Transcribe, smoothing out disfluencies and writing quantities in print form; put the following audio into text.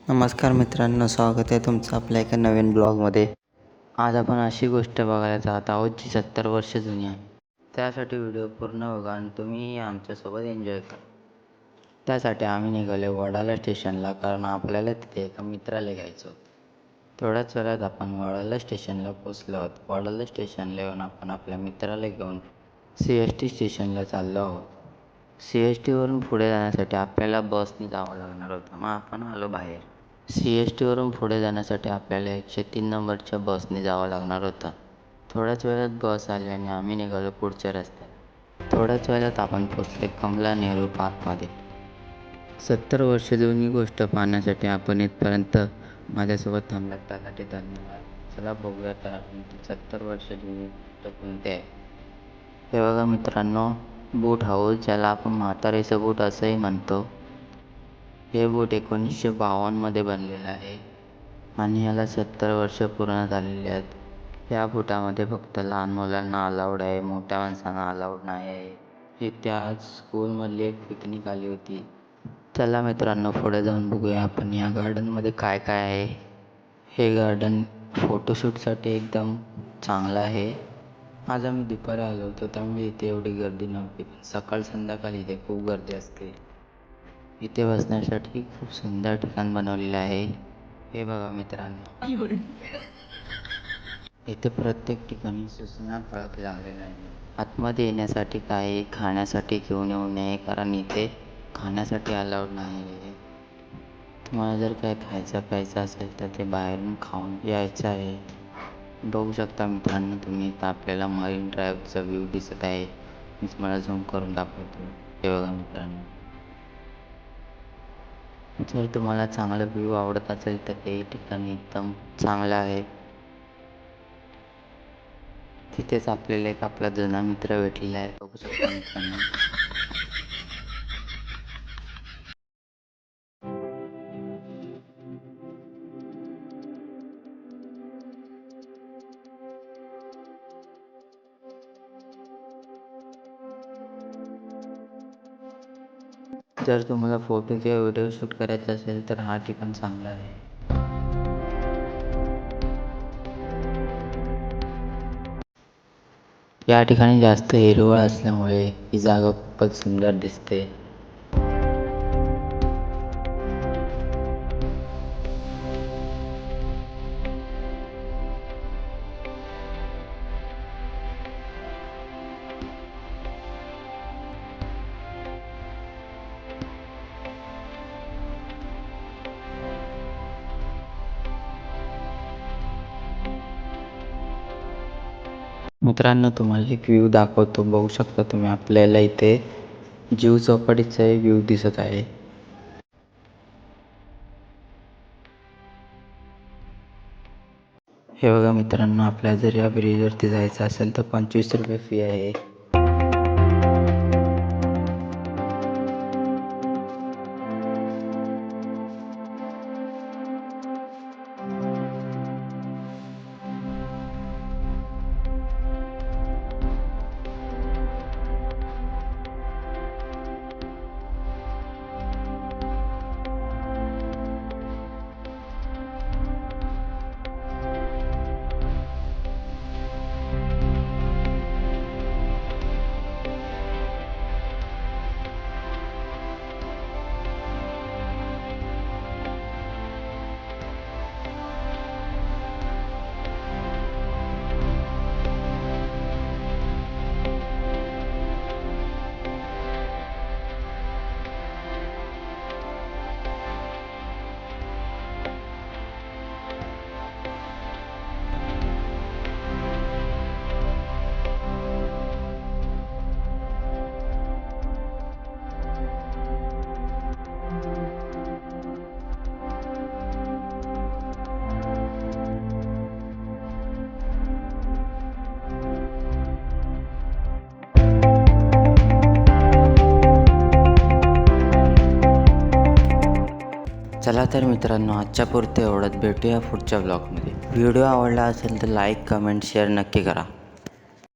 नमस्कार मित्रांनो, स्वागत आहे तुमचं आपल्या एका नवीन ब्लॉगमध्ये. आज आपण अशी गोष्ट बघायला जात आहोत जी 70 वर्ष जुनी आहे. त्यासाठी व्हिडिओ पूर्ण बघा आणि तुम्हीही आमच्यासोबत एन्जॉय करा. त्यासाठी आम्ही निघालो वडाळा स्टेशनला, कारण आपल्याला तिथे एका मित्राला घ्यायचं होतं. थोड्याच वेळात आपण वडाळा स्टेशनला पोचलो आहोत. वडाळा स्टेशनला येऊन आपण आपल्या मित्राला घेऊन CST स्टेशनला चाललो आहोत. CSTवरून पुढे जाण्यासाठी आपल्याला बसने जावं लागणार होतं. मग आपण आलो बाहेर. CSTवरून पुढे जाण्यासाठी आपल्याला 103 नंबरच्या बसने जावं लागणार होतं. थोड्याच वेळात बस आली आणि आम्ही निघालो पुढच्या रस्त्यात. थोड्याच वेळात आपण पोचले कमला नेहरू पार्कमध्ये. 70 वर्ष जुनी गोष्ट पाहण्यासाठी आपण इथपर्यंत माझ्यासोबत थांबलात त्यासाठी धन्यवाद. चला बघूया तर 70 वर्ष जुनी गोष्ट कोणती आहे. हे बघा मित्रांनो, बूट हाऊस, ज्याला आपण म्हातारीचं बूट असंही म्हणतो. हे बूट 1952मध्ये बनलेलं आहे आणि याला 70 वर्ष पूर्ण झालेली आहेत. या बूटामध्ये फक्त लहान मुलांना अलाउड आहे, मोठ्या माणसांना अलाउड नाही आहे. इथे आज स्कूलमधली एक पिकनिक आली होती. चला मित्रांनो, पुढे जाऊन बघूया आपण या गार्डनमध्ये काय काय आहे. हे गार्डन फोटोशूटसाठी एकदम चांगलं आहे. आज आम्ही दुपारी आलो होतो, त्यामुळे इथे एवढी गर्दी नव्हती, पण सकाळ संध्याकाळी इथे खूप गर्दी असते. इथे बसण्यासाठी खूप सुंदर ठिकाण बनवलेलं आहे. हे बघा मित्रांनो, इथे प्रत्येक ठिकाणी सूचना फलक लागलेला आहे. आतमध्ये येण्यासाठी काही खाण्यासाठी घेऊन येऊ नये, कारण इथे खाण्यासाठी अलाउड नाही आहे. तुम्हाला जर काही खायचं प्यायचं असेल तर ते बाहेरून खाऊन यायचं आहे. बघू शकता मित्रांनो तुम्ही, इथं आपल्याला मरीन ड्राईव्हचा व्ह्यू दिसत आहे. मी तुम्हाला झूम करून दाखवतो. हे बघा मित्रांनो, जर तुम्हाला चांगला व्ह्यू आवडत असेल तर ते ठिकाण एकदम चांगलं आहे. तिथेच आपल्याला एक आपला जुना मित्र भेटलेला आहे. बघू शकता मित्रांनो. जर तुम्हाला फोटो किंवा व्हिडिओ शूट करायचा असेल तर हा ठिकाण चांगला आहे. या ठिकाणी जास्त हिरवळ असल्यामुळे ही जागा खूपच सुंदर दिसते. मित्रांनो, तुम्हाला एक व्ह्यू दाखवतो. बघू शकता तुम्ही, आपल्याला इथे जीव चौपाटीचा व्ह्यू दिसत आहे. हे बघा मित्रांनो, आपल्याला जर या ब्रिजवरती जायचं असेल तर 25 रुपये फी आहे. चला तर मित्रांनो, आजच्या पुरते एवढंच. भेटूया पुढच्या ब्लॉगमध्ये. व्हिडिओ आवडला असेल तर लाईक, कमेंट, शेअर नक्की करा.